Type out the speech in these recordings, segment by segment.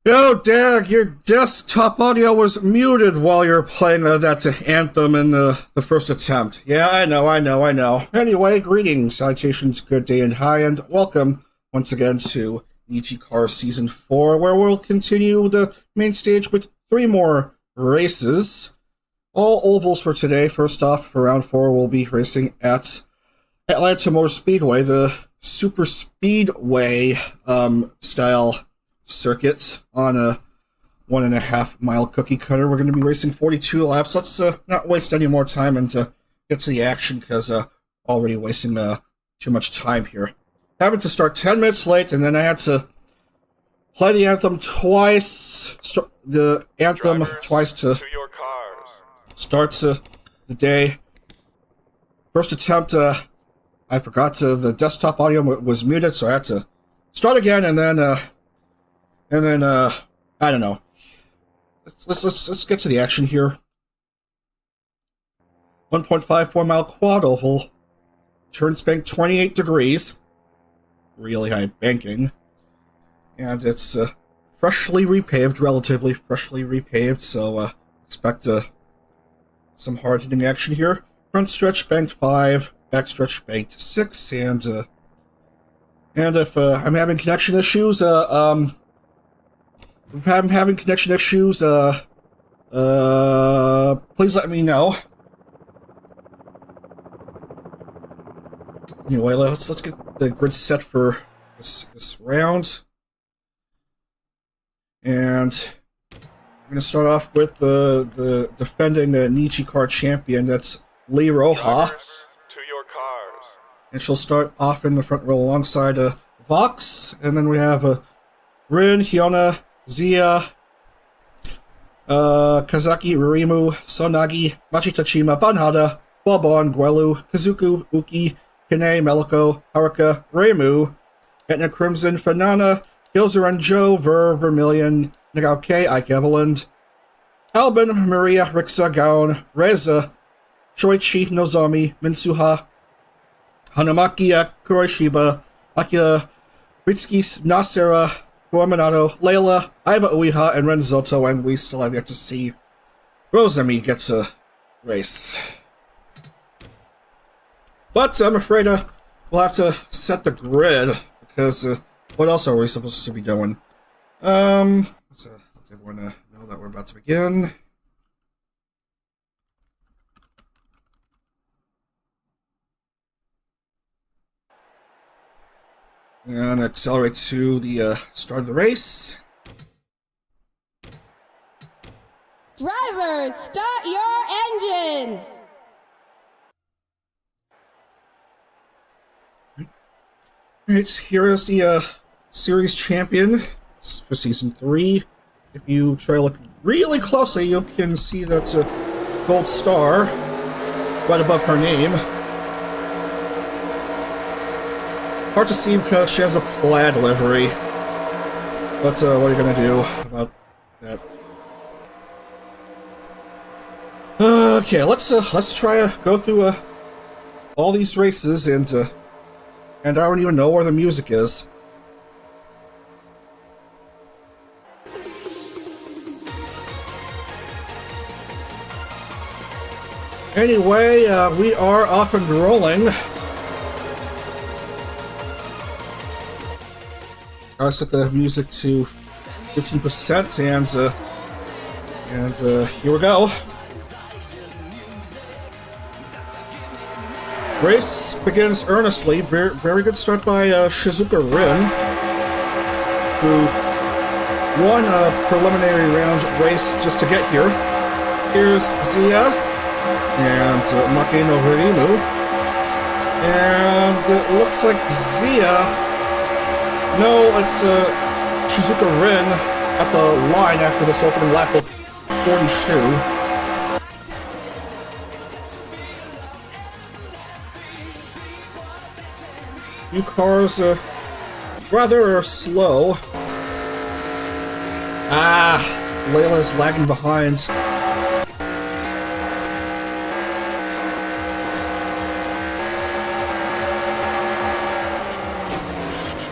Yo, Dag, your desktop audio was muted while you were playing that anthem in the first attempt. Yeah, I know. Anyway, greetings, salutations, good day, and hi, and welcome once again to NijiCar Season 4, where we'll continue the main stage with 3 more races. All ovals for today. First off, for round 4, we'll be racing at Atlanta Motor Speedway, the superspeedway style circuit on a 1.5 mile cookie cutter. We're going to be racing 42 laps. Let's not waste any more time and get to the action, because already wasting too much time here. Having to start 10 minutes late, and then I had to play the anthem twice. The anthem Drivers twice to your cars. Start the day. First attempt, I forgot the desktop audio was muted, so I had to start again, and then I don't know. Let's get to the action here. 1.54 mile quad oval. Turn spank 28 degrees. Really high banking. And it's freshly repaved, relatively freshly repaved, so expect some hard hitting action here. Front stretch banked 5, back stretch banked 6, and if I'm having connection issues, if I'm having connection issues, please let me know. Anyway, let's get the grid set for this round. And we're going to start off with the defending NijiCar champion, that's Lee Roja. To your cars. And she'll start off in the front row alongside Vox, and then we have Rin, Hyuna, Zia, Kazaki, Ririmu, Sonagi, Machitachima, Banhada, Bobon, Guelu, Kazuku, Uki, Kane, Meliko, Haruka, Reimu, Etna Crimson, Fanana, Hilzaran, Joe, Vermilion, Nagauke, Ike Eveland, Albin, Maria, Rixa, Gaon, Reza, Shoichi, Nozomi, Mitsuha, Hanamaki, Kuroshiba, Akira, Ritsuki, Nasera, Minato, Layla, Aiba Uiha, and Renzoto, and we still have yet to see Rosami get to race. But I'm afraid we'll have to set the grid, because what else are we supposed to be doing? Let's everyone know that we're about to begin. And accelerate to the start of the race. Drivers, start your engines! Alright, here is the series champion for Season 3. If you try to look really closely, you can see that's a gold star right above her name. Hard to see because she has a plaid livery. But what are you gonna do about that? Okay, let's try to go through all these races, and I don't even know where the music is. Anyway, we are off and rolling. I set the music to 15%, and here we go. Race begins earnestly. Very good start by Shizuka Rin, who won a preliminary round race just to get here. Here's Zia and Makino Hirimu, and it looks like Zia. No, it's Shizuka Rin at the line after this opening lap of 42. Few cars rather slow. Layla's lagging behind.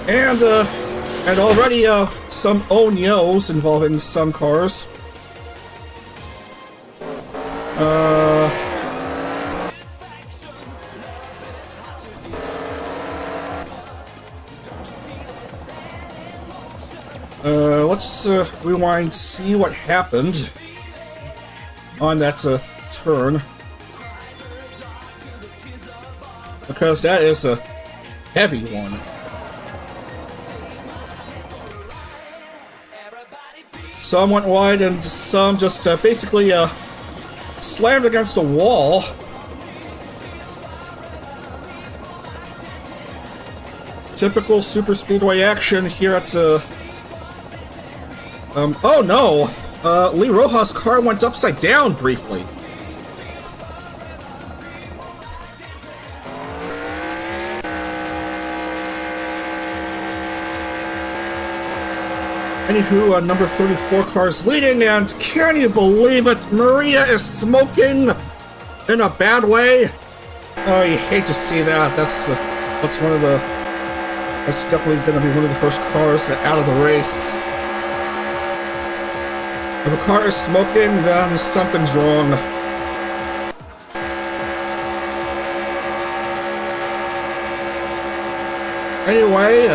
And And already some Onyos involving some cars. Let's rewind, see what happened on that turn. Because that is a heavy one. Some went wide and some just basically slammed against a wall. Typical superspeedway action here at oh no! Lee Rojas' car went upside down briefly. Anywho, number 34 car's leading, and can you believe it? Maria is smoking in a bad way. Oh, you hate to see that. That's one of the. That's definitely going to be one of the first cars out of the race. If a car is smoking, then something's wrong. Anyway,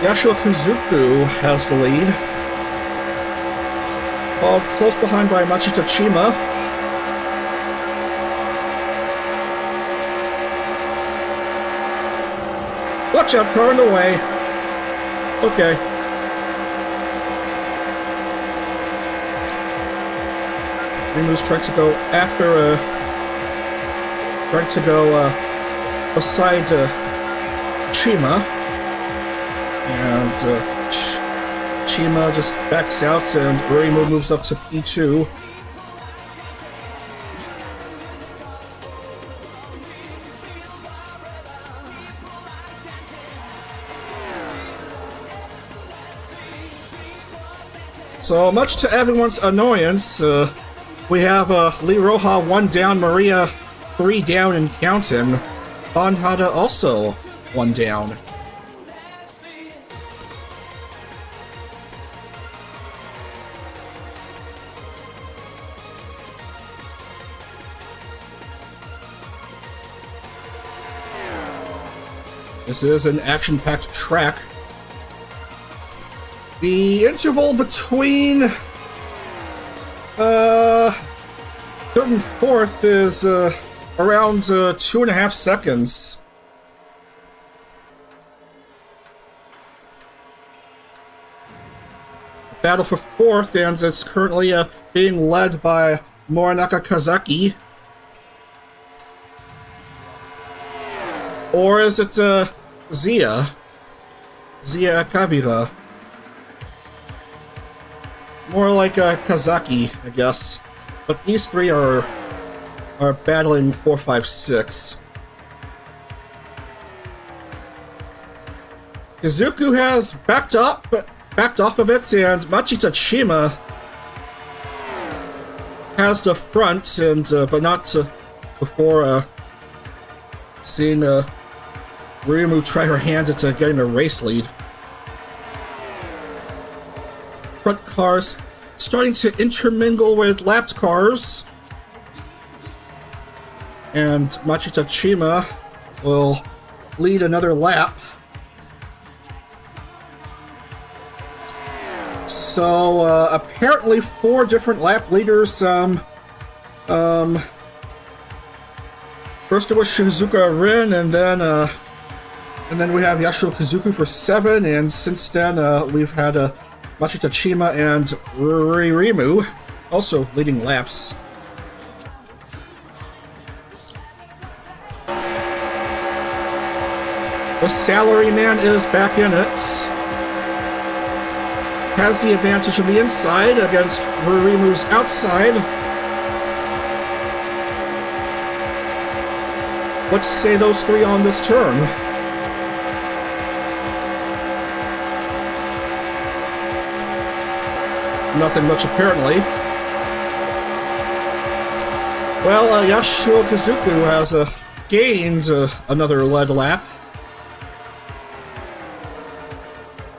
Yasuo Kuzuku has the lead, followed close behind by Machita Chima. Watch out, car in the way. Okay. Rimu's trying to go after, beside, Chima. And, Chima just backs out and Rimu moves up to P2. So, much to everyone's annoyance, we have Lee Roja 1 down, Maria 3 down and counting. Banhada also 1 down. This is an action-packed track. The interval between third and fourth is around 2.5 seconds. Battle for fourth, and it's currently being led by Morinaka Kazaki. Or is it Zia Akabira? More like Kazaki, I guess. But these three are battling 4, 5, 6. Kazuku has backed off a bit, and Machita Chima has the front, and but not before seeing Ryumu try her hand at getting a race lead. Front cars starting to intermingle with lapped cars. And Machita Chima will lead another lap. So, apparently 4 different lap leaders. First it was Shizuka Rin, and then we have Yasuo Kazuku for 7, and since then we've had Machita Chima and Rimu also leading laps. The Salaryman is back in it. Has the advantage of the inside against Rimu's outside. What say those three on this turn? Nothing much, apparently. Well, Yasuo Kazuku has gained another lead lap.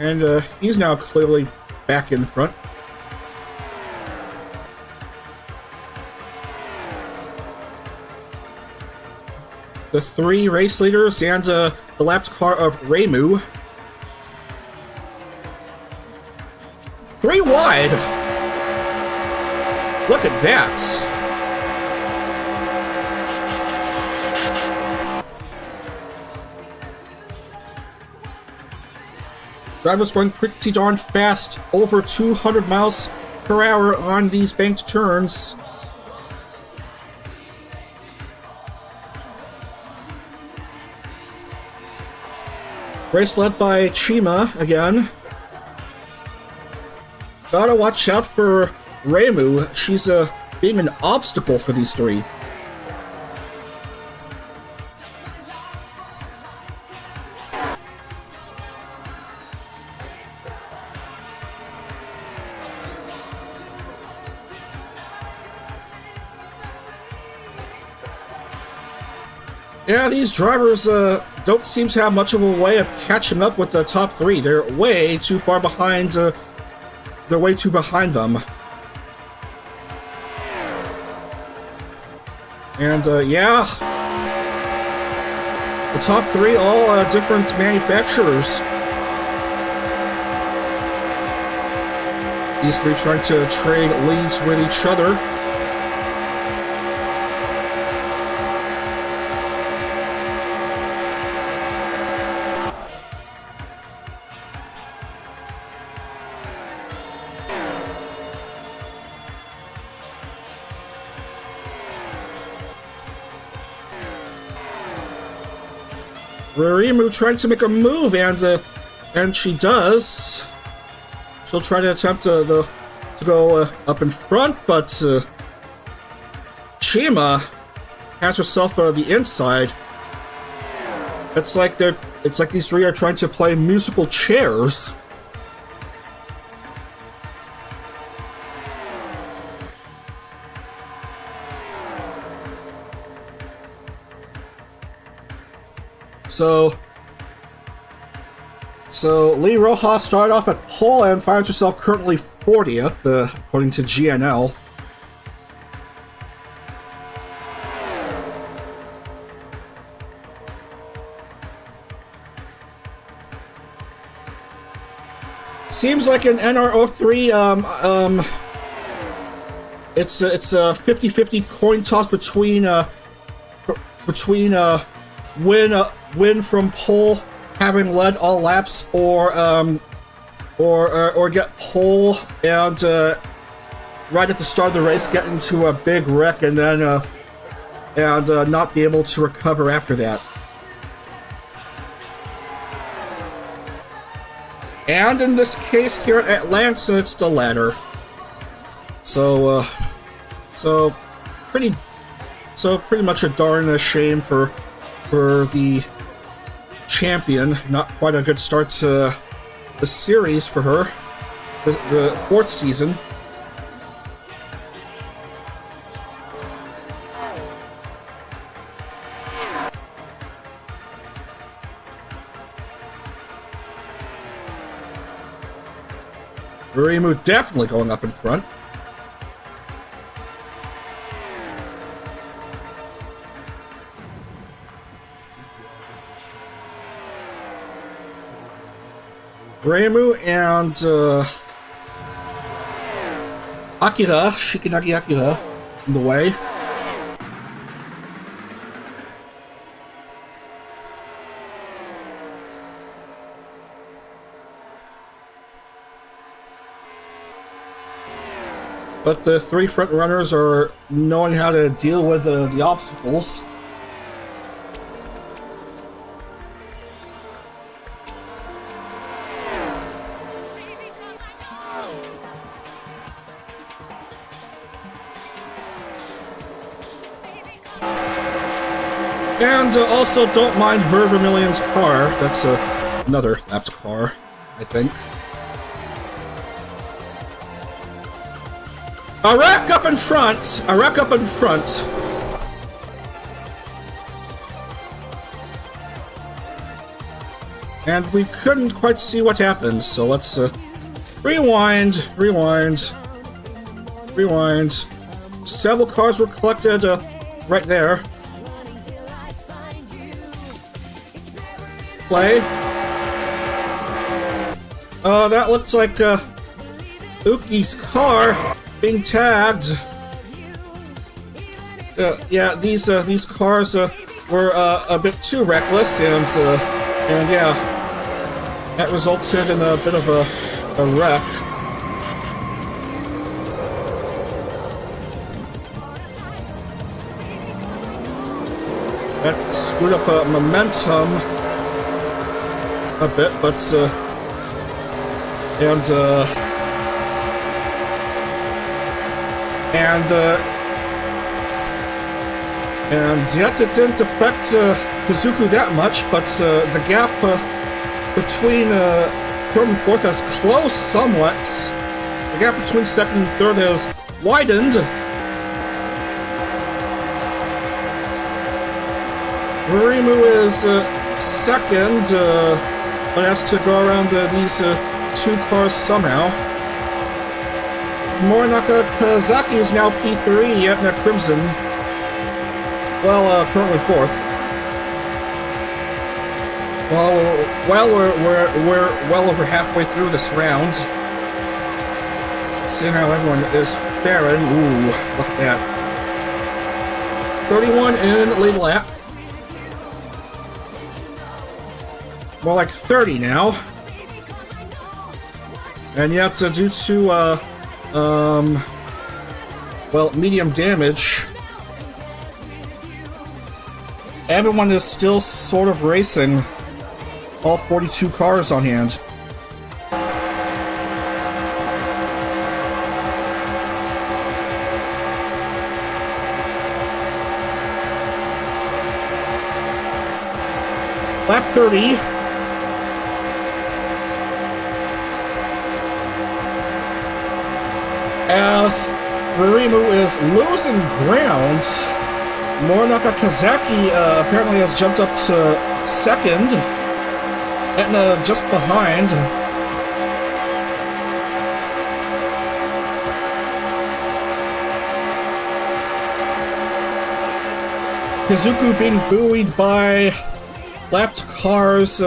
And he's now clearly back in front. The three race leaders and the lapped car of Reimu. 3 wide! Look at that! Drivers going pretty darn fast, over 200 miles per hour on these banked turns. Race led by Chima again. Gotta watch out for Reimu. She's being an obstacle for these three. Yeah, these drivers don't seem to have much of a way of catching up with the top three. They're way too far behind. They're way too behind them. And yeah, the top three all different manufacturers. These three trying to trade leads with each other. Reimu trying to make a move, and she does. She'll try to attempt to go up in front, but Chima has herself the inside. It's like these three are trying to play musical chairs. So Lee Rojas started off at pole and finds herself currently 40th, according to GNL. Seems like an NR2003. It's a 50-50 coin toss between win from pole, having led all laps, or get pole and right at the start of the race get into a big wreck and then not be able to recover after that. And in this case here at Atlanta, it's the latter. So pretty much a darn shame for the champion. Not quite a good start to the series for her, the fourth season. Reimu definitely going up in front. Reimu and Akira, Shikinagi Akira, in the way. But the three front runners are knowing how to deal with the obstacles. And also don't mind Vermillion's car. That's another lapped car, I think. A wreck up in front! A wreck up in front! And we couldn't quite see what happened, so let's rewind. Several cars were collected right there. Play. That looks like Uki's car being tagged. Yeah, these cars were a bit too reckless, and yeah, that resulted in a bit of a wreck. That screwed up momentum a bit, but and yet it didn't affect Kazuku that much, but the gap between third and fourth has closed somewhat. The gap between second and third has widened. Murimu is second, but has to go around these two cars somehow. Morinaka Kazaki is now P3, yet in a Crimson. Well, currently fourth. Well, we're well over halfway through this round. See how everyone is faring. Ooh, look at that. 31 in lead lap. More like 30 now. And yet, due to well, medium damage, everyone is still sort of racing. All 42 cars on hand. Lap 30. As Rurimu is losing ground, Morinaka Kazaki apparently has jumped up to second, and just behind. Kazuku being buoyed by lapped cars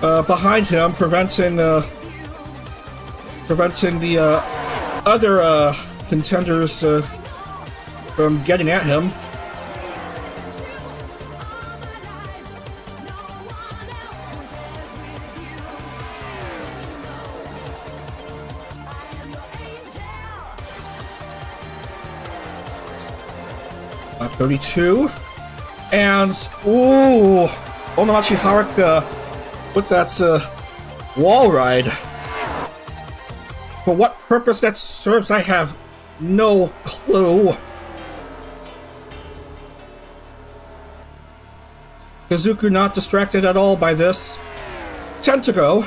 behind him, preventing the other contenders from getting at him. Lap 32. And, ooh, Onomachi Haruka with that wall ride. For what purpose that serves, I have no clue. Kazuku not distracted at all by this. 10 to go.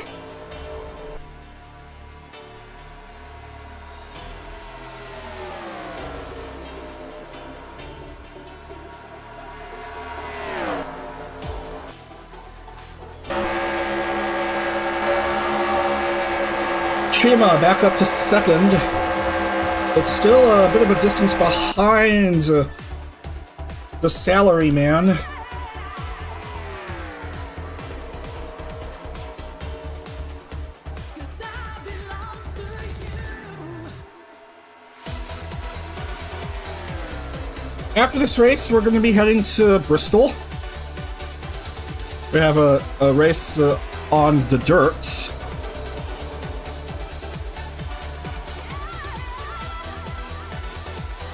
Shima back up to second, but still a bit of a distance behind the salary man. After this race, we're going to be heading to Bristol. We have a race on the dirt.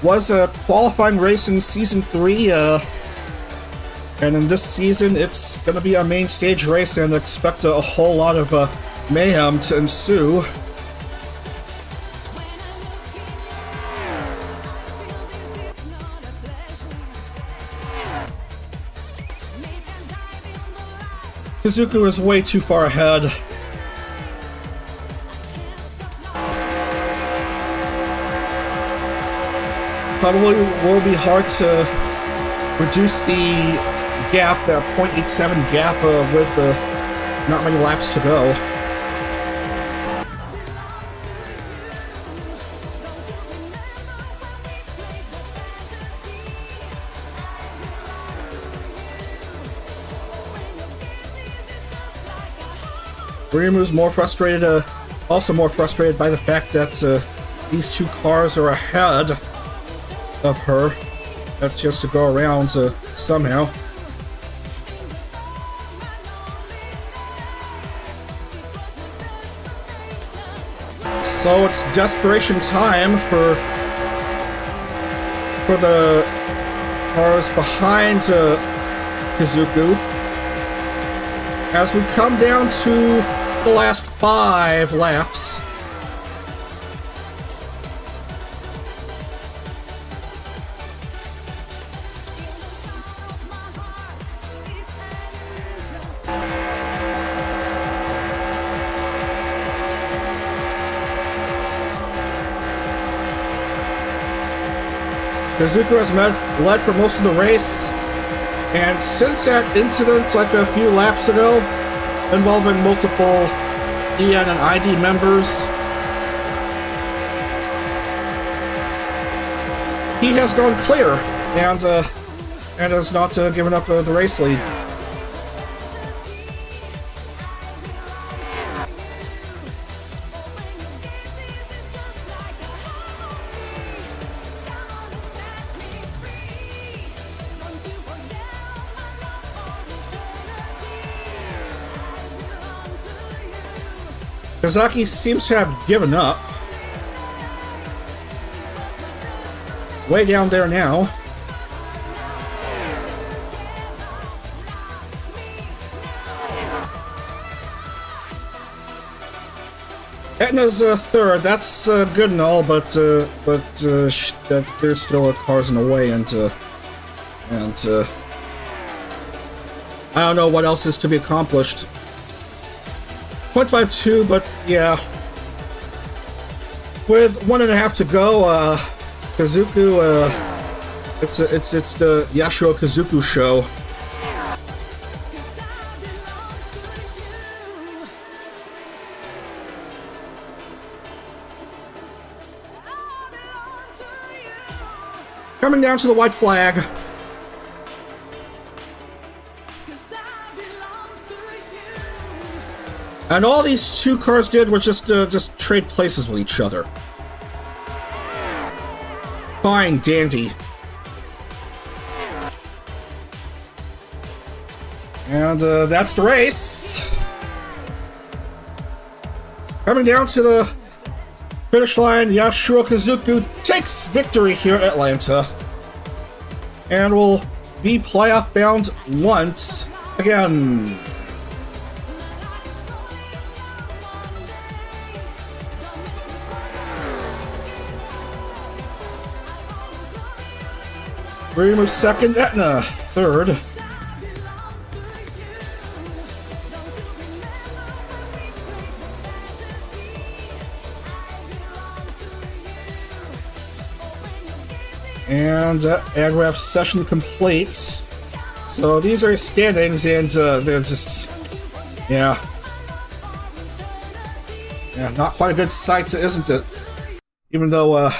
Was a qualifying race in Season 3, and in this season it's going to be a main stage race, and expect a whole lot of mayhem to ensue. Kazuku is way too far ahead. Probably will be hard to reduce the gap, that 0.87 gap with not many laps to go. Rimu's more frustrated, also more frustrated by the fact that these two cars are ahead of her. That's just to go around somehow. So it's desperation time for the cars behind Kazuku. As we come down to the last 5 laps. Kazuku has led for most of the race, and since that incident like a few laps ago, involving multiple EN and ID members, he has gone clear and has not given up the race lead. Kazaki seems to have given up. Way down there now. Etna's third. That's good and all, but there's still cars in the way, and I don't know what else is to be accomplished. 0.52, but yeah. With 1.5 to go, Kazuku, it's the Yasuo Kazuku show. Coming down to the white flag. And all these two cars did was just trade places with each other. Fine, dandy. And that's the race. Coming down to the finish line, Yasuo Kazuku takes victory here at Atlanta. And will be playoff bound once again. Rimu second, Etna third. And AgRap session complete. So these are standings, and they're just, yeah, not quite a good sight, isn't it? Even though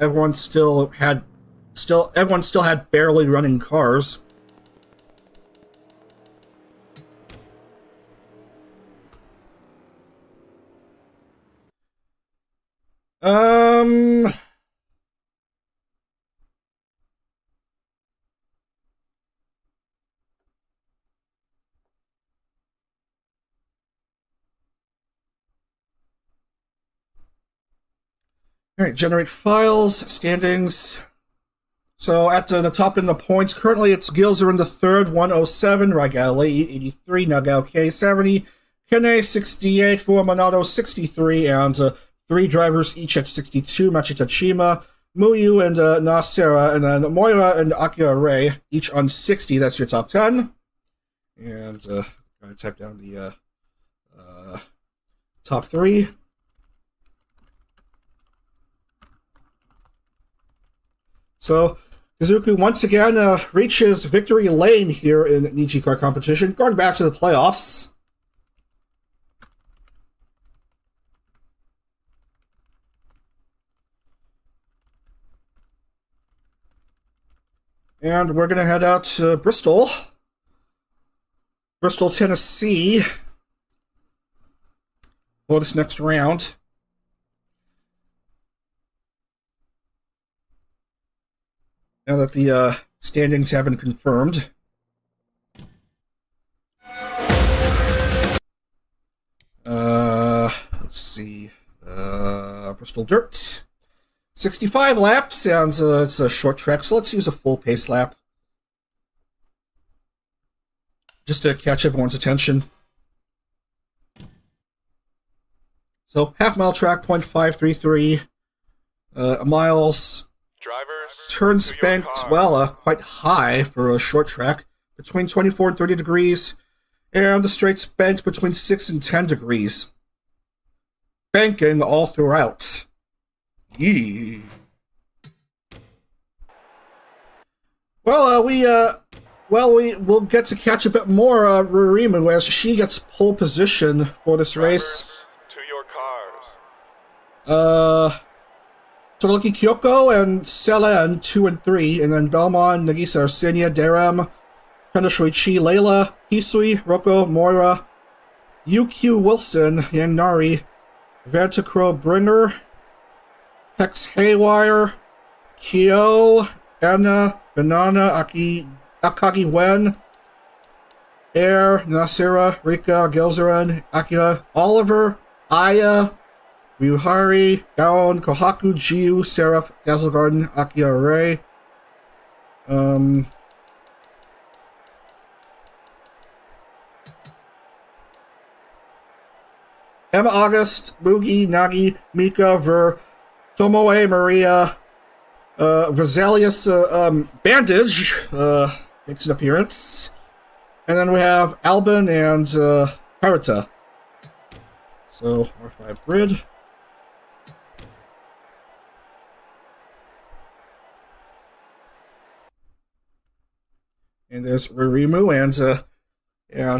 everyone still had barely running cars. Alright, generate files, standings. So at the top in the points, currently it's Gills are in the third, 107, Ragalei 83, Nagao K 70, Kene 68, Fuamonato 63, and 3 drivers each at 62, Machita Chima, Muyu and Nasera, and then Moira and Akira Ray each on 60. That's your top 10. And gotta type down the top 3. So, Kazuku once again reaches victory lane here in NijiCar competition, going back to the playoffs. And we're going to head out to Bristol, Tennessee, for this next round. Now that the standings have been confirmed. Let's see. Bristol Dirt. 65 laps, and it's a short track, so let's use a full pace lap. Just to catch everyone's attention. So, half-mile track, 0.533 miles. Turn spanked, well, quite high for a short track, between 24 and 30 degrees, and the straight spanked between 6 and 10 degrees. Banking all throughout. Yee. Well, we'll get to catch a bit more Rurimu as she gets pole position for this race. To your cars. Todoroki Kyoko and Selen 2 and 3, and then Belmont, Nagisa Arsenia, Derem, Kendo Shuichi, Layla, Hisui, Roko, Moira, UQ Wilson, Yang Nari, Vantacro Bringer, Hex Haywire, Kyo, Anna, Banana, Akagi Wen, Air, Nasira, Rika, Gilzeran, Akira, Oliver, Aya, Ryuhari, Gaon, Kohaku, Jiu, Seraph, Dazzle Garden, Akira Ray, Emma August, Mugi, Nagi, Mika, Ver, Tomoe, Maria, Rosalius, Bandage, makes an appearance. And then we have Albin and, Parata. So, R5 grid. And there's Ririmu, and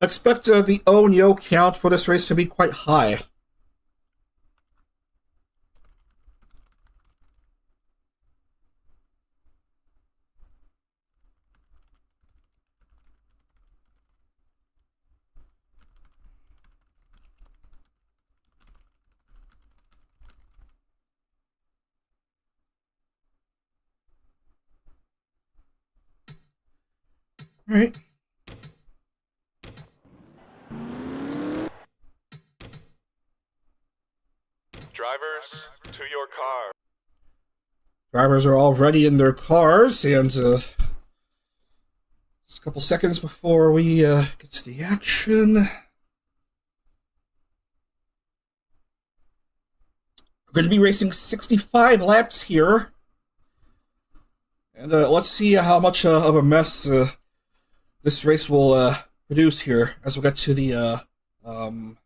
expect the O-Nyo count for this race to be quite high. All right. Drivers, to your car. Drivers are already in their cars, and just a couple seconds before we get to the action. We're going to be racing 65 laps here. And let's see how much of a mess this race will produce here as we get to the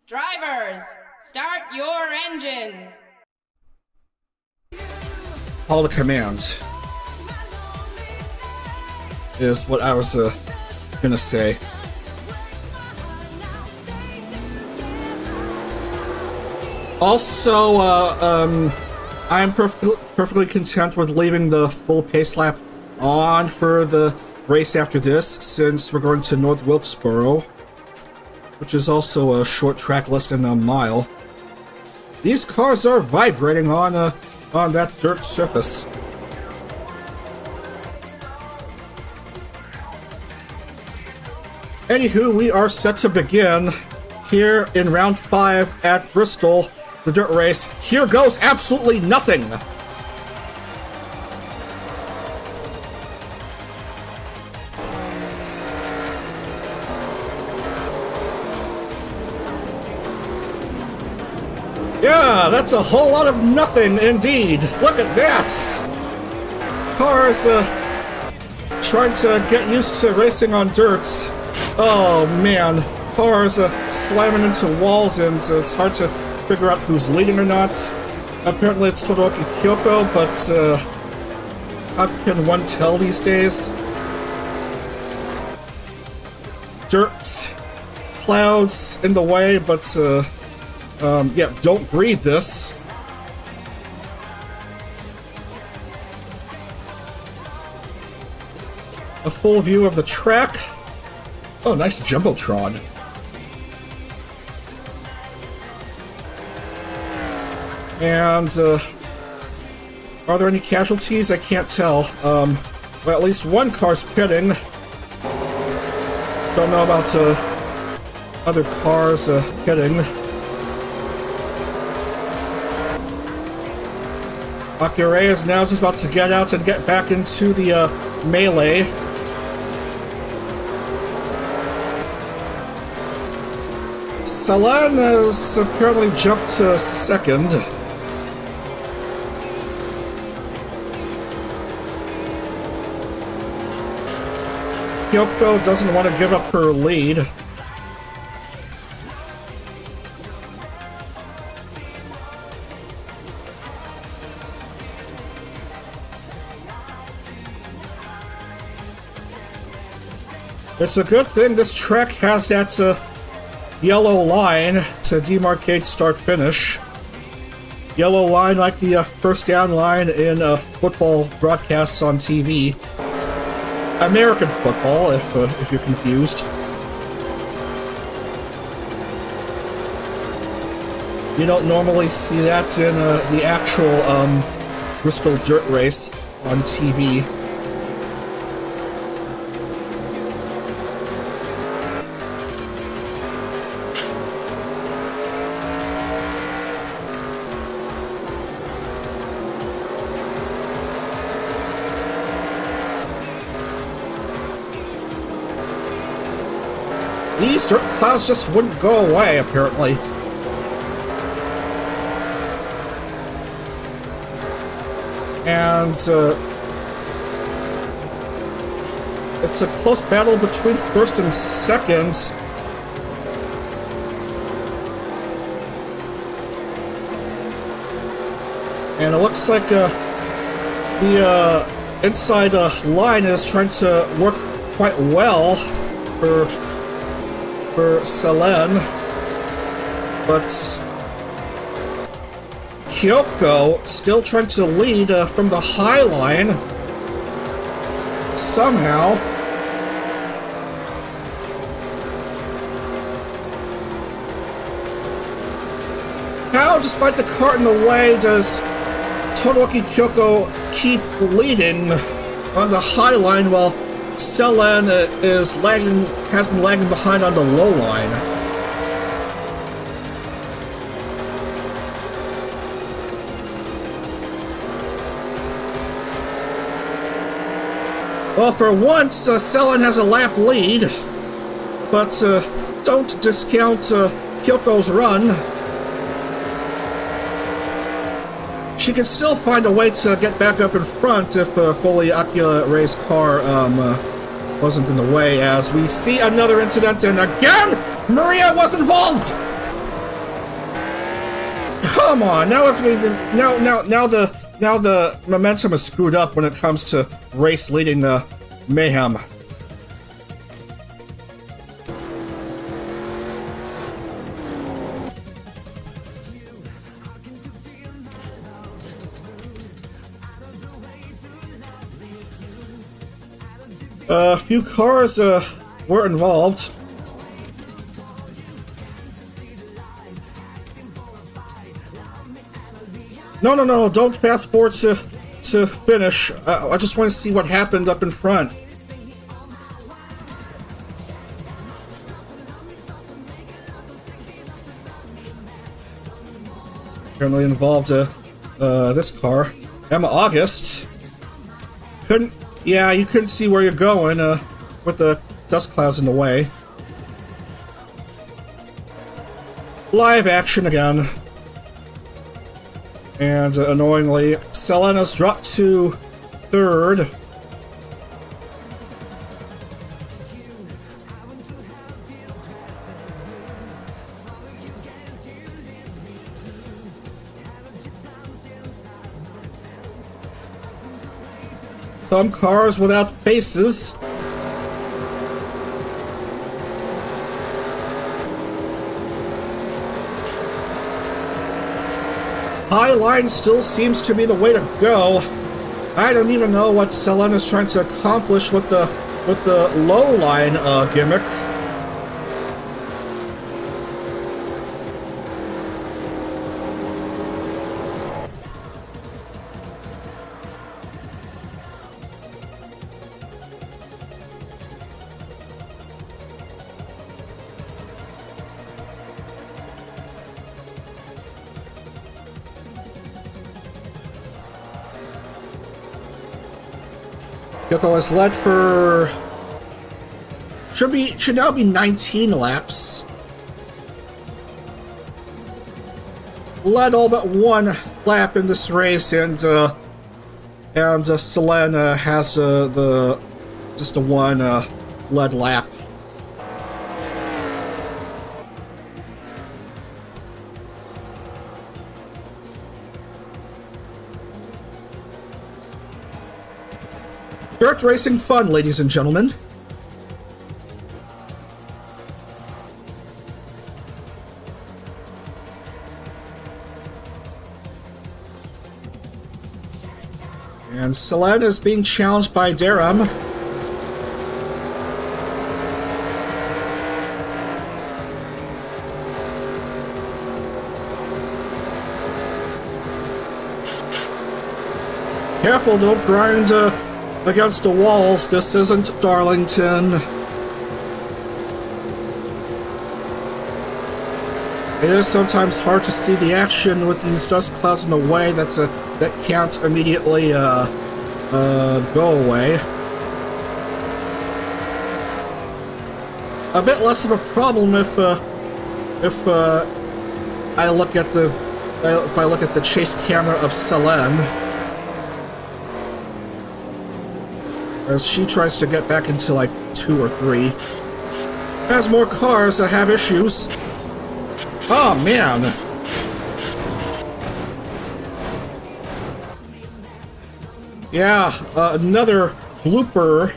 Drivers, start your engines. call to command is what I was gonna say. Also, I'm perfectly content with leaving the full pace lap on for the race after this, since we're going to North Wilkesboro, which is also a short track, less than a mile. These cars are vibrating on that dirt surface. Anywho, we are set to begin here in round 5 at Bristol, the dirt race. Here goes absolutely nothing. Yeah, that's a whole lot of nothing indeed. Look at that. Cars trying to get used to racing on dirt. Oh man, cars slamming into walls, and it's hard to figure out who's leading or not. Apparently it's Todoroki Kyoko, but How can one tell these days? Dirt, clouds in the way, but yeah, don't breathe this. A full view of the track. Oh, nice jumbotron. And are there any casualties? I can't tell. Well, at least one car's pitting. Don't know about other cars pitting. Akira is now just about to get out and get back into the melee. Salan has apparently jumped to second. Kyoko doesn't want to give up her lead. It's a good thing this track has that yellow line to demarcate start-finish. Yellow line like the first down line in football broadcasts on TV. American football, if you're confused. You don't normally see that in the actual Bristol dirt race on TV. These dirt clouds just wouldn't go away, apparently. And it's a close battle between first and second. And it looks like the inside line is trying to work quite well for Selen, but Kyoko still trying to lead from the high line somehow. How, despite the cart in the way, does Todoroki Kyoko keep leading on the high line while Selen has been lagging behind on the low line? Well, for once, Selen has a lap lead, but don't discount Kyoko's run. She can still find a way to get back up in front if Foley Akira Ray's car wasn't in the way, as we see another incident, and again, Maria was involved! Come on, now the momentum is screwed up when it comes to race leading the mayhem. A few cars were involved. No, don't fast forward to finish. I just want to see what happened up in front. Apparently involved this car. Emma August. You couldn't see where you're going with the dust clouds in the way. Live action again. And annoyingly, Selena's dropped to third. Some cars without faces. High line still seems to be the way to go. I don't even know what Selena's trying to accomplish with the low line gimmick. Kyoko has led for should now be 19 laps. Led all but one lap in this race, and Selena has just the one led lap. Dirt racing fun, ladies and gentlemen. And Selena is being challenged by Daram. Careful, don't grind against the walls. This isn't Darlington. It is sometimes hard to see the action with these dust clouds in the way that can't immediately go away. A bit less of a problem if I look at the chase camera of Selene as she tries to get back into like 2 or 3. Has more cars that have issues. Oh man! Yeah, another blooper.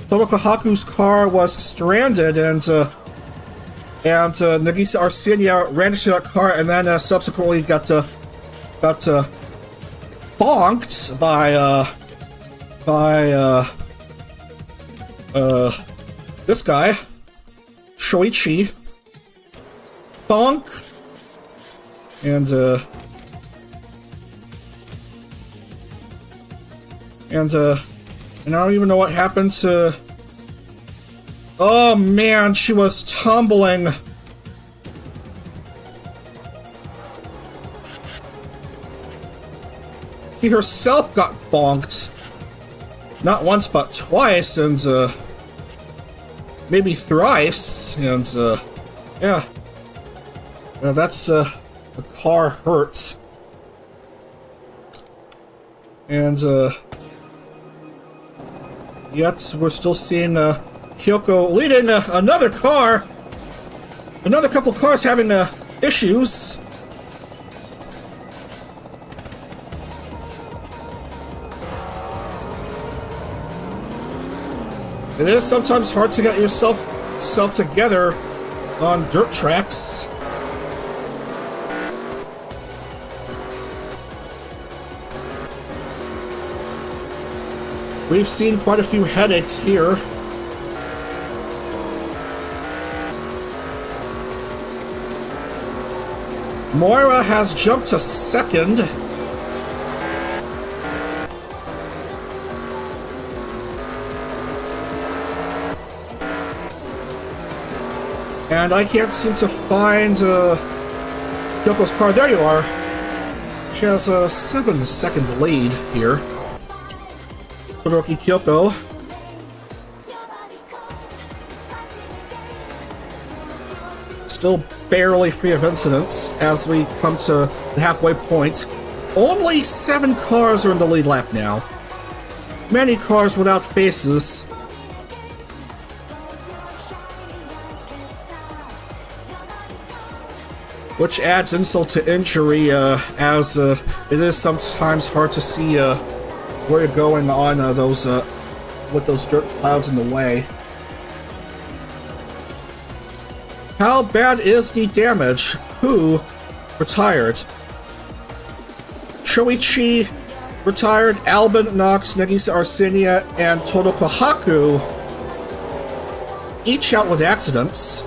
Tomoko Haku's car was stranded, and Nagisa Arsenia ran into that car, and then subsequently got bonked by this guy, Shoichi. Bonk. And I don't even know what happened to... Oh man, she was tumbling. She herself got bonked. Not once, but twice, and maybe thrice, and yeah. That's the car hurt. And yet we're still seeing Kyoko leading another car. Another couple cars having issues. It is sometimes hard to get yourself together on dirt tracks. We've seen quite a few headaches here. Moira has jumped to second. And I can't seem to find Kyoko's car. There you are. She has a 7-second lead here. Todoroki Kyoko. Still barely free of incidents as we come to the halfway point. Only 7 cars are in the lead lap now. Many cars without faces. which adds insult to injury, as it is sometimes hard to see where you're going on those with those dirt clouds in the way. How bad is the damage? Who retired? Shoichi retired. Albin, Nox, Nagisa Arsenia, and Todo Kohaku each out with accidents.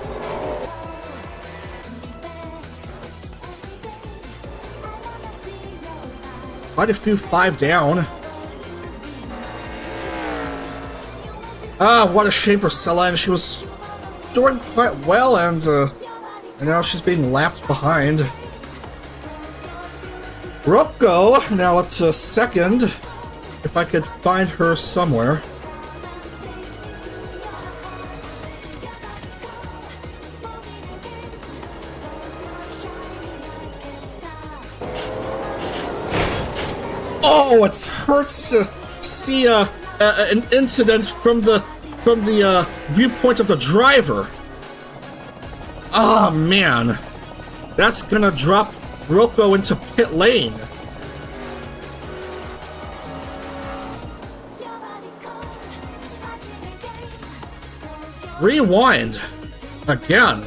Quite a few 5 down. Ah, what a shame for Celine. She was doing quite well, and now she's being lapped behind. Rocco now up to second, if I could find her somewhere. Oh, it hurts to see an incident from the viewpoint of the driver. Oh man, that's gonna drop Rocco into pit lane. Rewind again.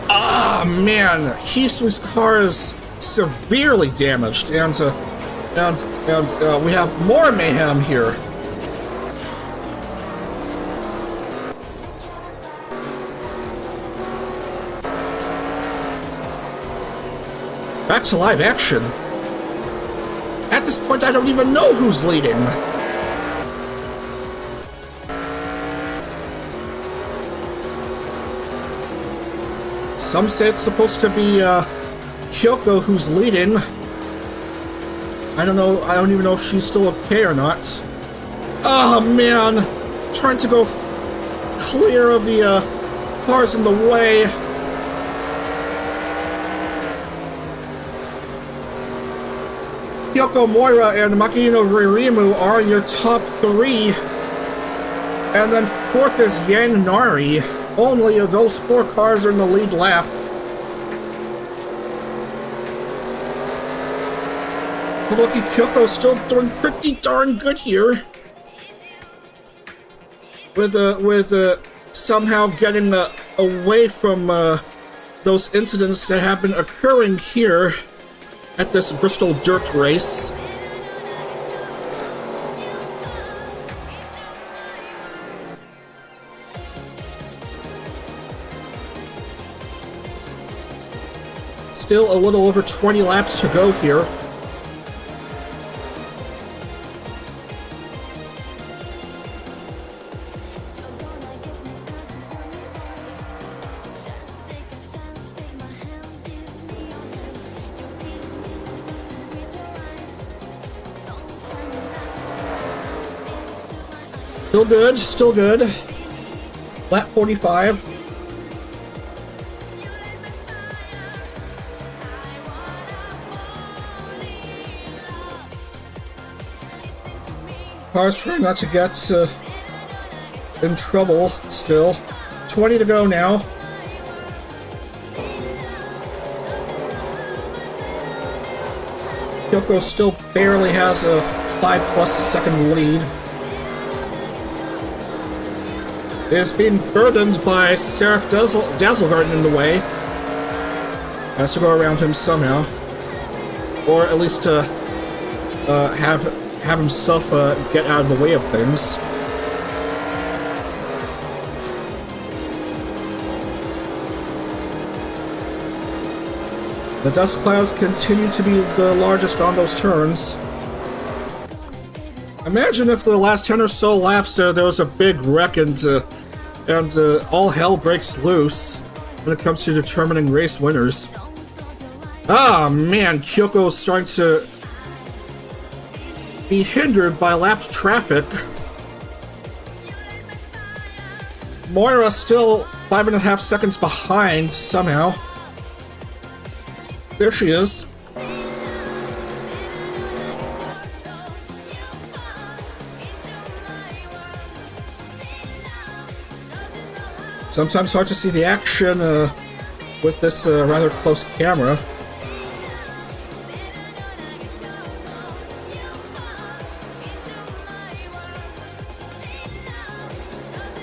Ah man, Hisui's car is severely damaged, and we have more mayhem here. Back to live action. At this point, I don't even know who's leading. Some say it's supposed to be Kyoko who's leading. I don't know. I don't even know if she's still okay or not. Oh man, trying to go clear of the cars in the way. Kyoko Moira and Makino Ririmu are your top 3. And then 4th is Yang Nari. Only of those 4 cars are in the lead lap. Lucky Kyoko's still doing pretty darn good here. With somehow getting away from those incidents that have been occurring here at this Bristol dirt race. Still a little over 20 laps to go here. Still good, still good. Lap 45. Cars trying not to get in trouble still. 20 to go now. Kyoko still barely has a 5+ second lead. Is being burdened by Seraph Dazzlegarden in the way. Has to go around him somehow. Or at least have himself get out of the way of things. The dust clouds continue to be the largest on those turns. Imagine if the last 10 or so laps there was a big wreck and all hell breaks loose when it comes to determining race winners. Ah man, Kyoko's starting to be hindered by lapped traffic. Moira still 5.5 seconds behind somehow. There she is. Sometimes hard to see the action with this rather close camera.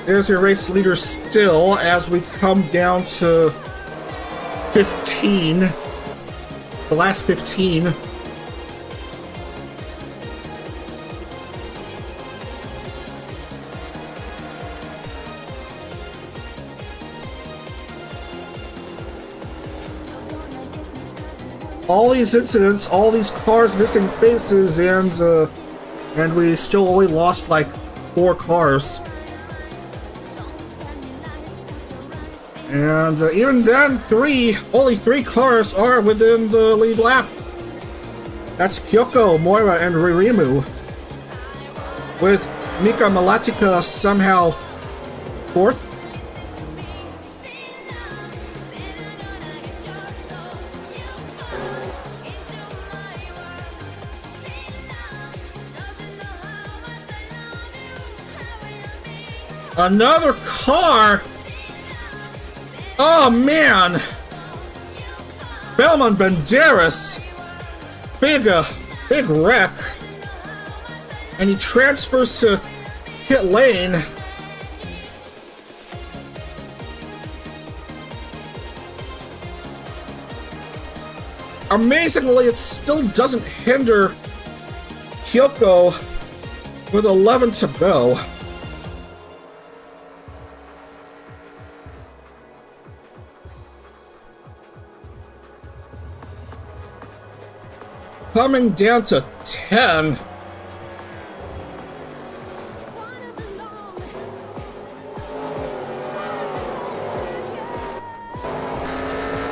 There's your race leader still as we come down to 15. The last 15. All these incidents, all these cars missing faces, and we still only lost like 4 cars. And even then, only three cars are within the lead lap. That's Kyoko, Moira, and Ririmu. With Mika Malatika somehow 4th. Another car! Oh man! Belmont Banderas! Big wreck. And he transfers to pit lane. Amazingly, it still doesn't hinder Kyoko with 11 to go. Coming down to 10.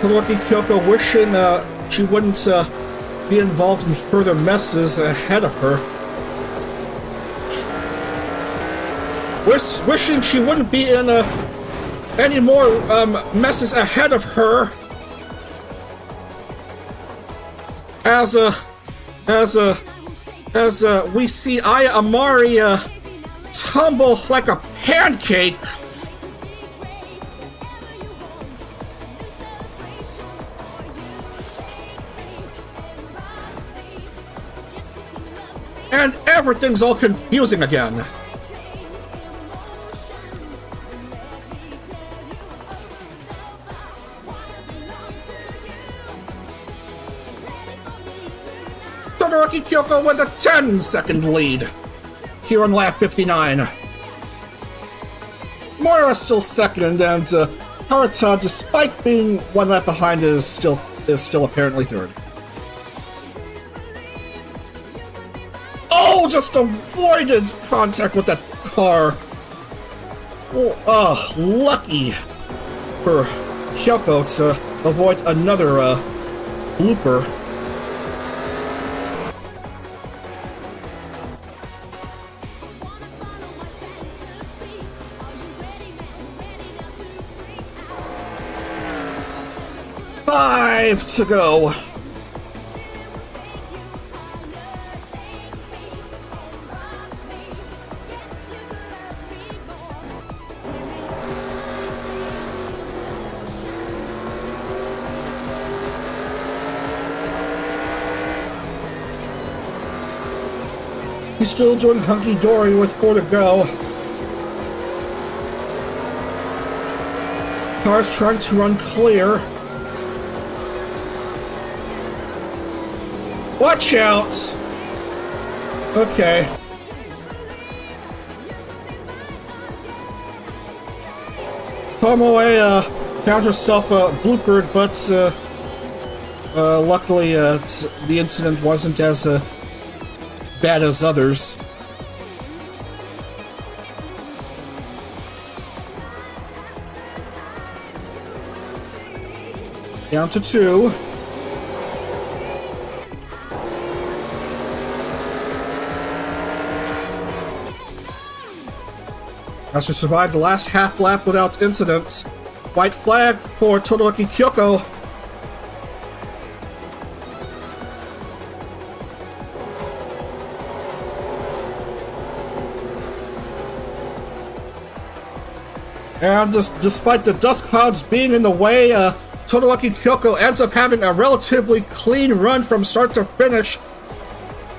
Lucky Kyoko wishing she wouldn't be involved in further messes ahead of her. Wishing she wouldn't be in any more messes ahead of her. As we see Aya Amari tumble like a pancake. And everything's all confusing again. Todoroki Kyoko with a 10-second lead here on lap 59. Moira still second, and Harata, despite being 1 lap behind, is still apparently third. Oh, just avoided contact with that car. Oh, lucky for Kyoko to avoid another blooper. Five to go. He's still doing hunky-dory with 4 to go. Car's trying to run clear. Watch out! Okay. Tomoe found herself bloopered, but luckily the incident wasn't as bad as others. Down to 2. Has to survive the last half lap without incident. White flag for Todoroki Kyoko. And despite the dust clouds being in the way, Todoroki Kyoko ends up having a relatively clean run from start to finish.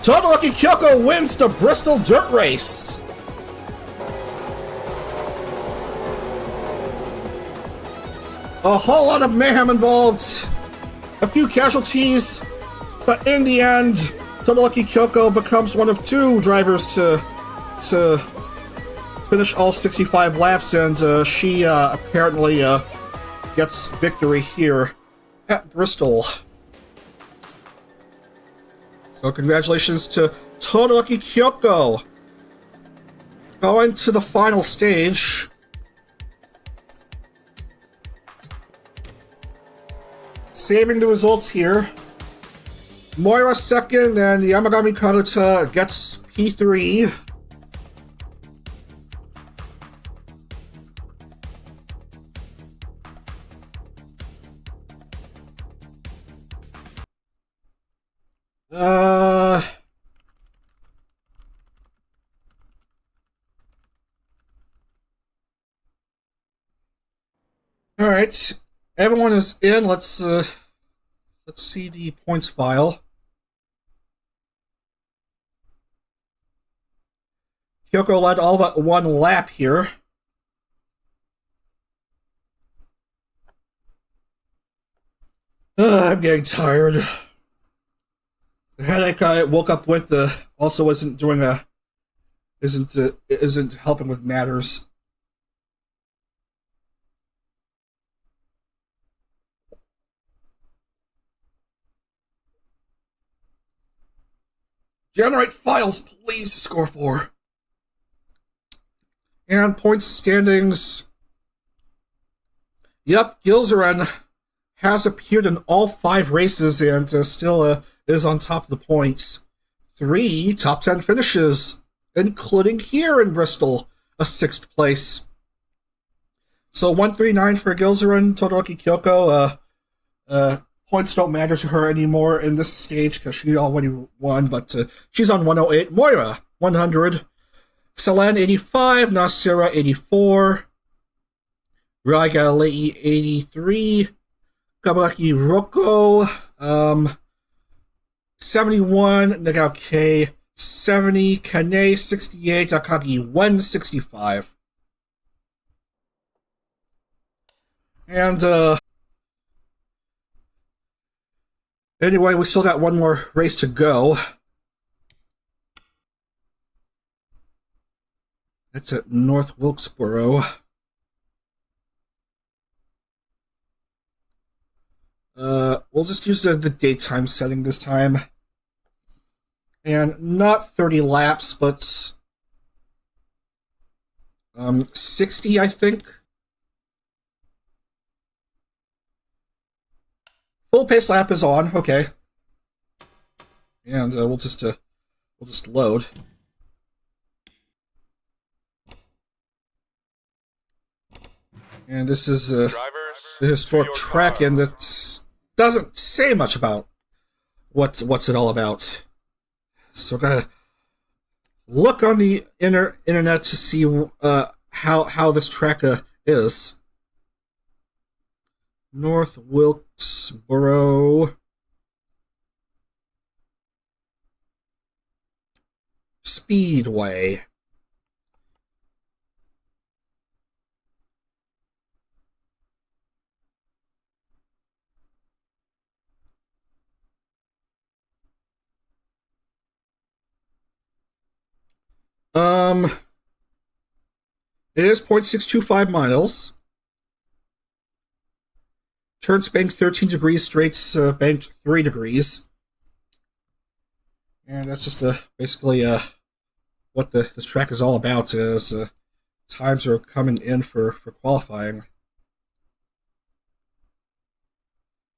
Todoroki Kyoko wins the Bristol Dirt Race. A whole lot of mayhem involved, a few casualties, but in the end, Todoroki Kyoko becomes one of 2 drivers to finish all 65 laps, and she apparently gets victory here at Bristol. So congratulations to Todoroki Kyoko. Going to the final stage. Saving the results here. Moira second, and Yamagami Karuta gets P3. All right, everyone is in. Let's see the points file. Kyoko led all but 1 lap here. I'm getting tired. The headache I woke up with also isn't helping with matters. Generate files, please. Score 4. And points standings. Yep, Gilzeran has appeared in all 5 races and still is on top of the points. 3 top 10 finishes, including here in Bristol, a 6th place. So 139 for Gilzeran. Todoroki Kyoko. Points don't matter to her anymore in this stage because she already won, but she's on 108. Moira, 100. Selen, 85. Nasira, 84. Raiga Lei, 83. Kaburaki Roko, 71. Nagao K, 70. Kane, 68. Akagi, 165. And, anyway, we still got 1 more race to go. That's at North Wilkesboro. We'll just use the daytime setting this time. And not 30 laps, but 60, I think. Full pace lap is on, okay. And we'll just load. And this is the historic track, and it doesn't say much about what's it all about. So gotta look on the internet to see how this track is. North Wilkesboro Speedway. It is 0.625 miles. Turns banked 13 degrees, straights banked 3 degrees. And that's just basically what this track is all about, is times are coming in for qualifying.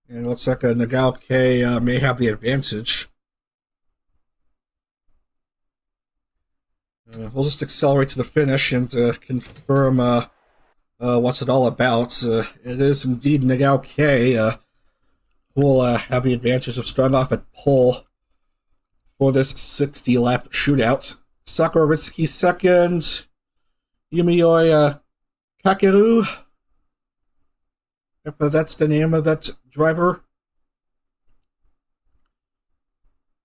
And it looks like Nagao K may have the advantage. We'll just accelerate to the finish and confirm what's it all about. It is indeed Nagao K who will have the advantage of starting off at pole for this 60-lap shootout. Sakura Ritsuki second. Yumioi Kakeru, if that's the name of that driver.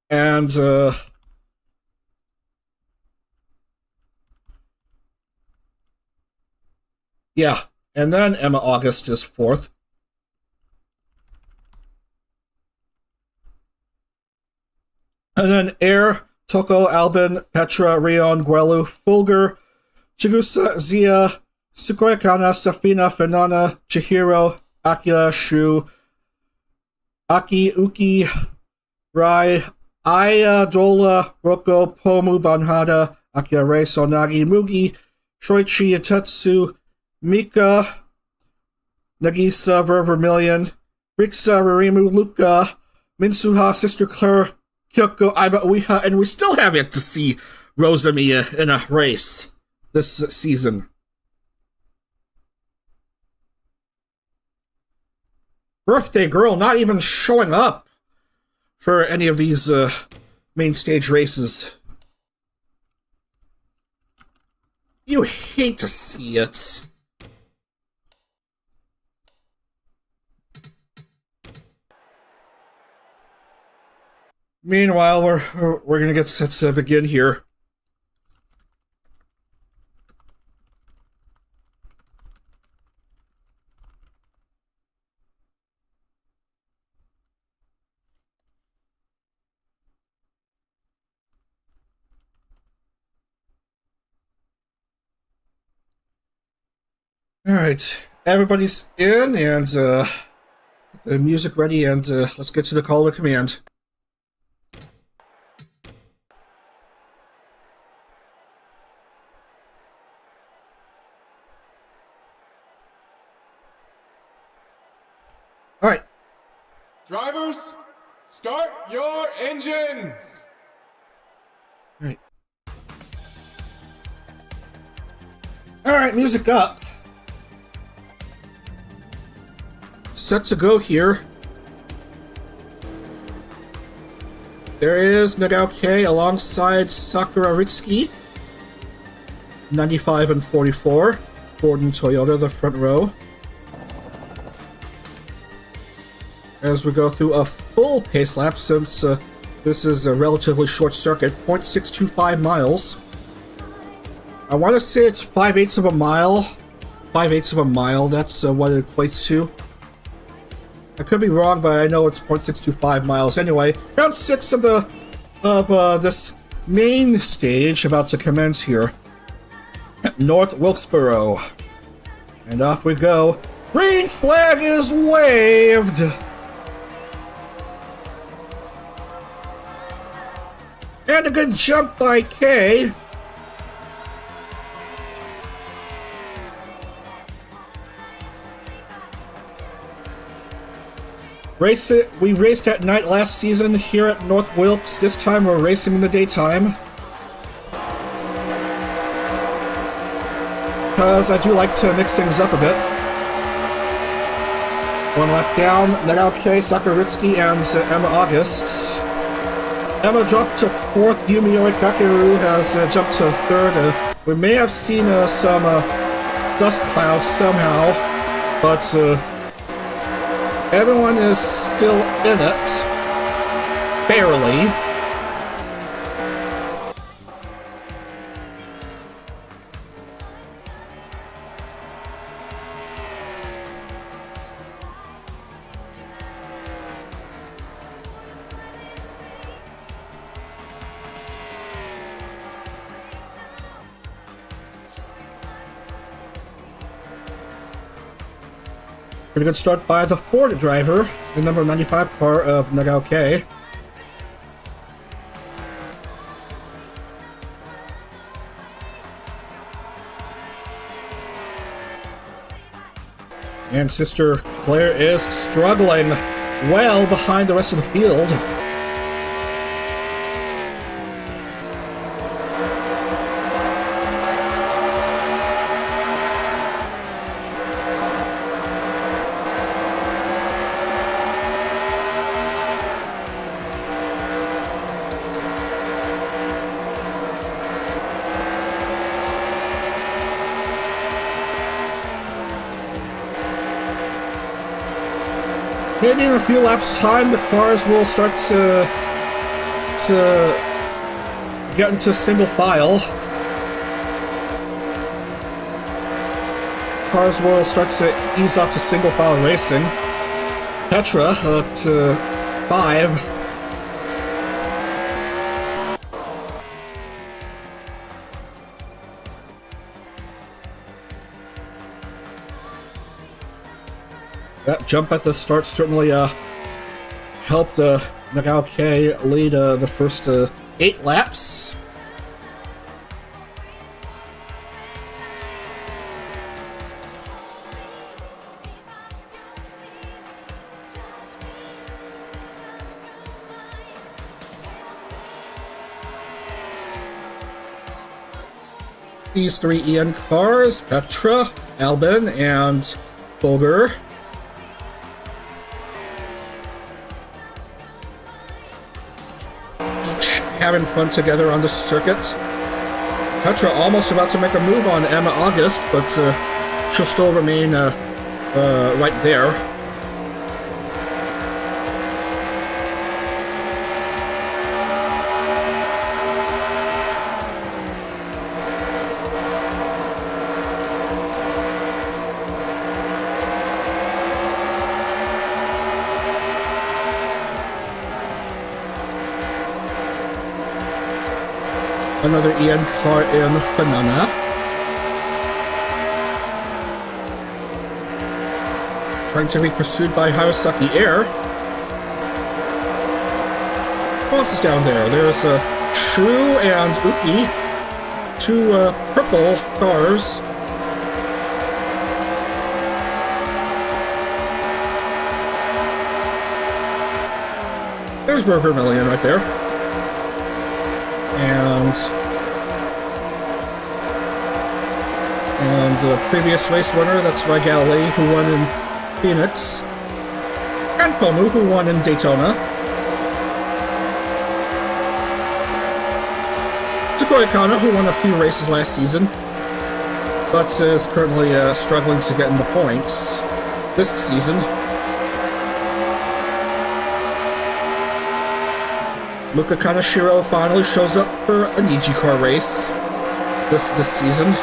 And, yeah, and then Emma August is fourth. And then Air, Toko, Albin, Petra, Rion, Guelu, Fulgur, Chigusa, Zia, Sukoyakana, Safina, Fenana, Chihiro, Akira, Shu, Aki, Uki, Rai, Aya, Dola, Roko, Pomu, Banhada, Akira, Rei, Sonagi, Mugi, Shoichi, Tetsu, Mika, Nagisa, Vermilion, Riksa, Ririmu, Luka, Minsuha, Sister Claire, Kyoko, Aiba, Uiha, and we still have yet to see Rosamiya in a race this season. Birthday girl not even showing up for any of these main stage races. You hate to see it. Meanwhile, we're gonna get set to begin here. Alright, everybody's in, and the music ready, and let's get to the call to command. Alright. Drivers, start your engines! Alright. Alright, music up. Set to go here. There is Nagao K alongside Sakura Ritsuki. 95 and 44. Ford and Toyota, the front row. As we go through a full pace lap, since this is a relatively short circuit, 0.625 miles. I want to say it's 5/8 of a mile. 5/8 of a mile, that's what it equates to. I could be wrong, but I know it's 0.625 miles. Anyway, round 6 of this main stage about to commence here. North Wilkesboro. And off we go. Green flag is waved! And a good jump by K. We raced at night last season here at North Wilkes. This time we're racing in the daytime. Because I do like to mix things up a bit. One lap down, Nagao K, Sakura Ritsuki, and Emma August. Emma dropped to 4th, Yumiori Kakeru has jumped to 3rd. We may have seen some dust clouds somehow, but everyone is still in it. Barely. Pretty good start by the Ford driver, the number 95 car of Nagao K. And Sister Claire is struggling well behind the rest of the field. Maybe in a few laps' time, the cars will start to get into single file. Cars will start to ease off to single file racing. Petra up to 5. That jump at the start certainly helped Nagao K lead the first 8 laps. These 3 EN cars, Petra, Albin, and Bolger. Having fun together on this circuit. Petra almost about to make a move on Emma August, but she'll still remain right there. Another EN car in Banana. Trying to be pursued by Harasaki Air. Who else is down there? There's Shrew and Uki. 2 purple cars. There's Vermilion right there. And the previous race winner, that's Ragali, who won in Phoenix, and Pomu, who won in Daytona. Takoi Kana, who won a few races last season, but is currently struggling to get in the points this season. Luka Kaneshiro finally shows up for a NijiCar race this season.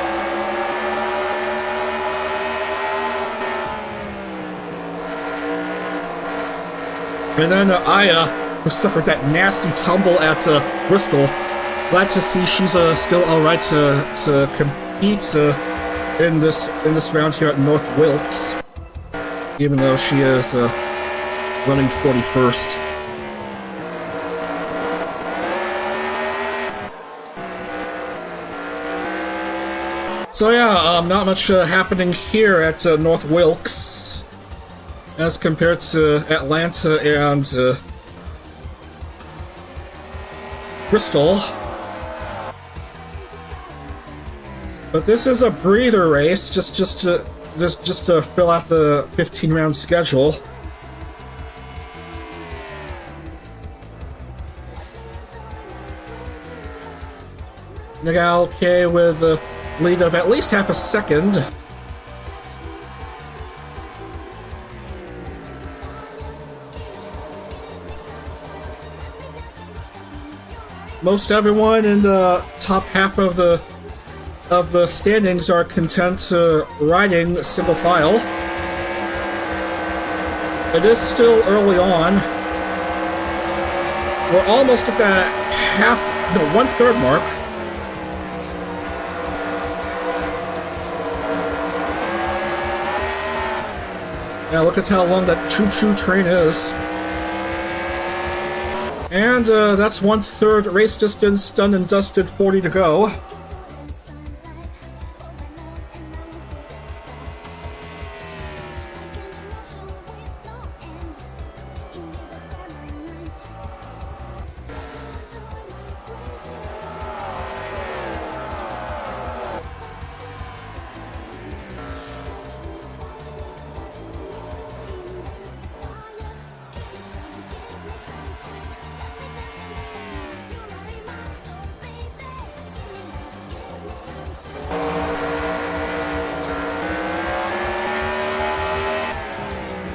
And then Aya, who suffered that nasty tumble at Bristol. Glad to see she's still alright to compete in this round here at North Wilkes, even though she is running 41st. So yeah, not much happening here at North Wilkes as compared to Atlanta and Bristol. But this is a breather race, just to fill out the 15-round schedule. Nagao K with a lead of at least half a second. Most everyone in the top half of the standings are content riding single file. It is still early on. We're almost at the one-third mark. Yeah, look at how long that choo-choo train is. And that's 1/3 race distance done and dusted, 40 to go.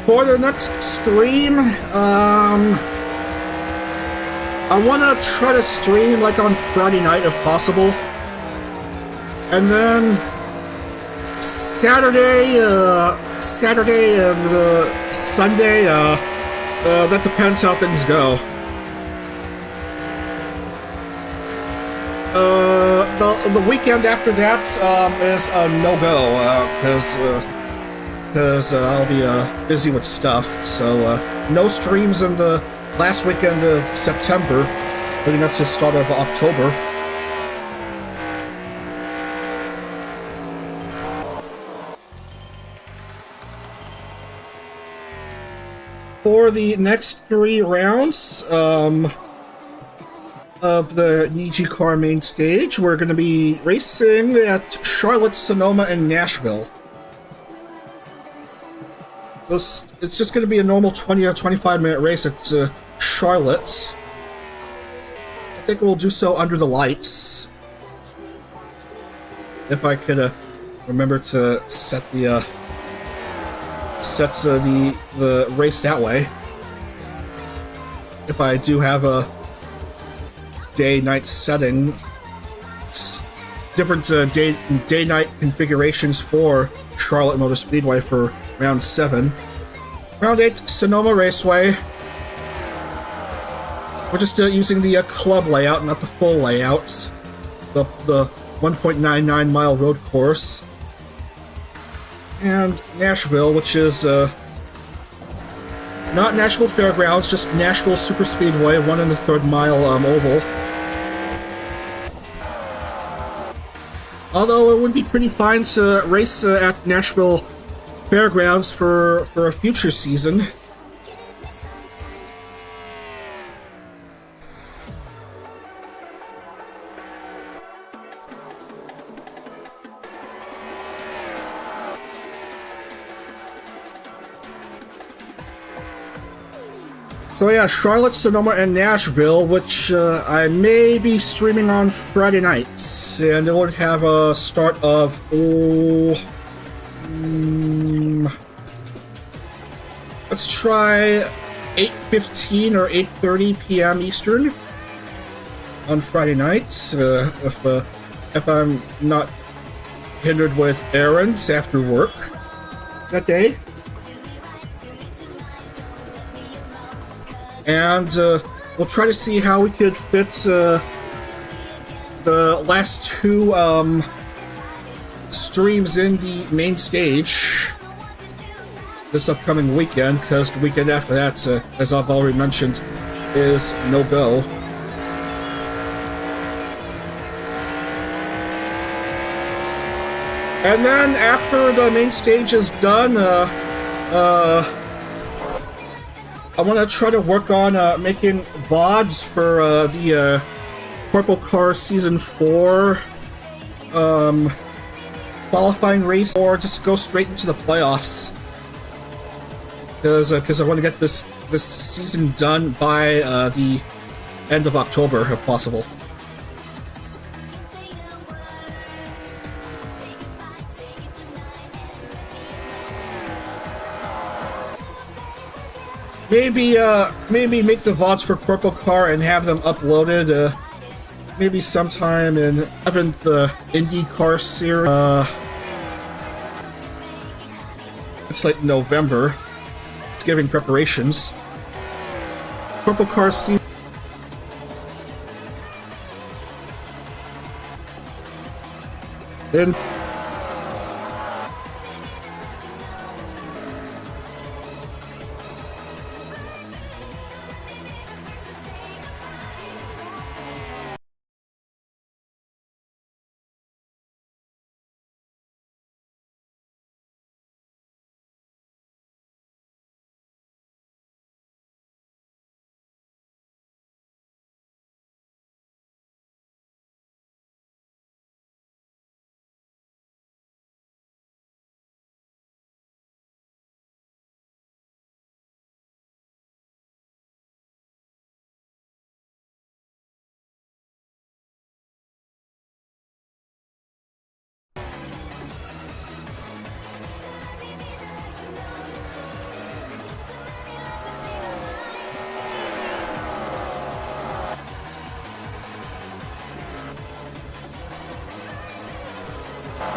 For the next stream, I want to try to stream like on Friday night if possible. And then Saturday and Sunday, that depends how things go. The weekend after that is a no-go, because I'll be busy with stuff. So no streams in the last weekend of September, leading up to the start of October. For the next 3 rounds of the NijiCar main stage, we're going to be racing at Charlotte, Sonoma, and Nashville. So it's just going to be a normal 20 or 25 minute race at Charlotte. I think we'll do so under the lights. If I could remember to set the race that way. If I do have a day-night setting, different day-night configurations for Charlotte Motor Speedway for round 7. Round 8, Sonoma Raceway. We're just using the club layout, not the full layouts. The 1.99 mile road course. And Nashville, which is not Nashville Fairgrounds, just Nashville Superspeedway, 1 1/3 mile oval. Although it would be pretty fine to race at Nashville Fairgrounds for a future season. So yeah, Charlotte, Sonoma, and Nashville, which I may be streaming on Friday nights, and it would have a start of let's try 8:15 or 8:30 p.m. Eastern on Friday nights, if I'm not hindered with errands after work that day. And we'll try to see how we could fit the last 2 streams in the main stage this upcoming weekend, because the weekend after that, as I've already mentioned, is no-go. And then after the main stage is done, I want to try to work on making VODs for the Purple Car Season 4 qualifying race, or just go straight into the playoffs. Because I want to get this season done by the end of October, if possible. Maybe make the VODs for Purple Car and have them uploaded, maybe sometime in the NijiCar series. It's like November. Thanksgiving preparations. Purple Car season. Then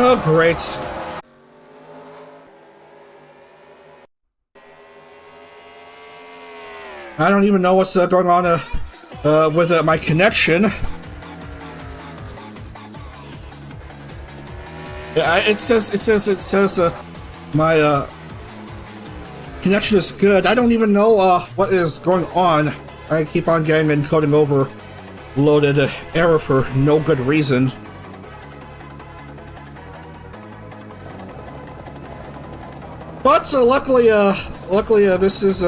Oh, great. I don't even know what's going on with my connection. It says my connection is good. I don't even know what is going on. I keep on getting encoding overloaded error for no good reason. But luckily, this is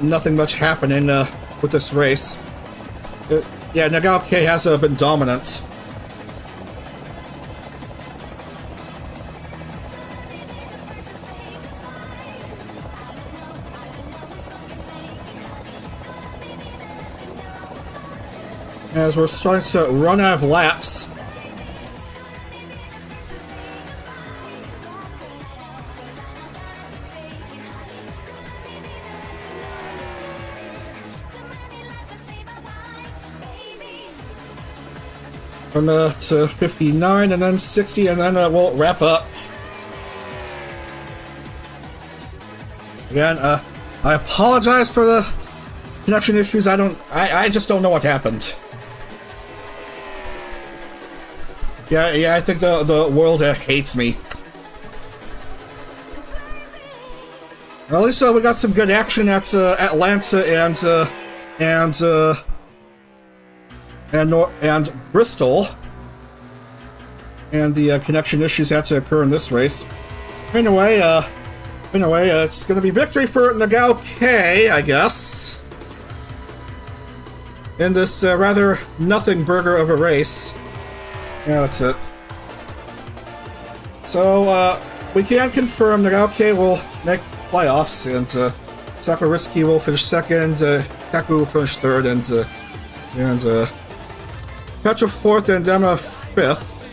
nothing much happening with this race. Yeah, Nagao-K has been dominant. As we're starting to run out of laps. From to 59 and then 60 and then we'll wrap up. Again, I apologize for the connection issues. I just don't know what happened. Yeah, I think the world hates me. Well, at least we got some good action at Atlanta and Bristol, and the connection issues had to occur in this race. Anyway, it's gonna be victory for Nagao-K, I guess, in this rather nothing burger of a race. Yeah, that's it. So, we can confirm Nagao-K will make playoffs, and Sakuritsuki will finish second, Kaku will finish third, and Petra fourth, and Dema fifth.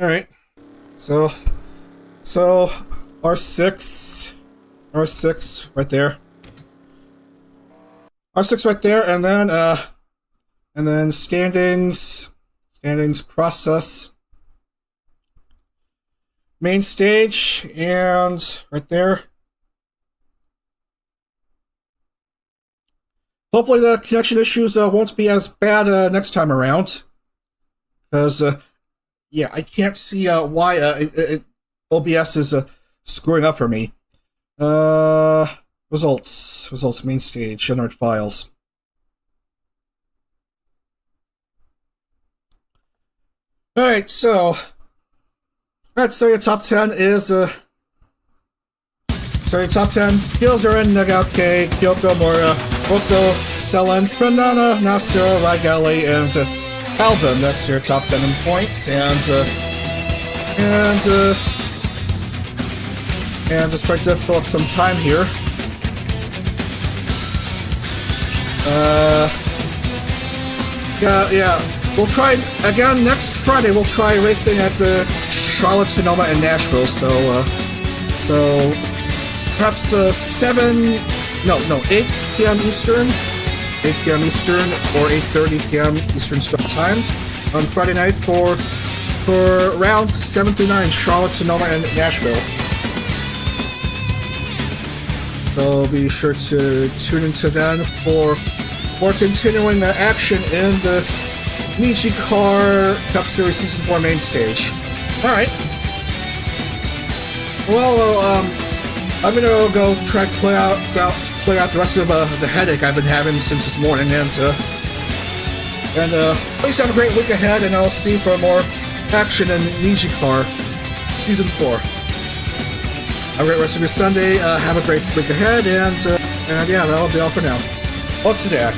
Alright. So, R6 right there. R6 right there, and then standings process, main stage, and right there. Hopefully the connection issues won't be as bad next time around, because yeah, I can't see why OBS is screwing up for me. Results, main stage, generate files. Alright, so your top 10 is, your top 10, Heels are in Nagao-K, Kyoko, Mora, Oko, Selen, Banana, Nasura, Raigali, and Alvin. That's your top 10 in points, and just try to fill up some time here. Yeah. We'll try again next Friday. We'll try racing at Charlotte, Sonoma, and Nashville. So perhaps 8 p.m. Eastern, 8 p.m. Eastern, or 8:30 p.m. Eastern Standard Time on Friday night for rounds 7 through 9, Charlotte, Sonoma, and Nashville. So be sure to tune into then for more continuing action in the NijiCar Cup Series Season 4 main stage. Alright. Well, I'm gonna go try to clear out the rest of the headache I've been having since this morning, and please have a great week ahead, and I'll see you for more action in NijiCar Season 4. Have a great rest of your Sunday, have a great week ahead, and yeah, that'll be all for now. Up to Dag.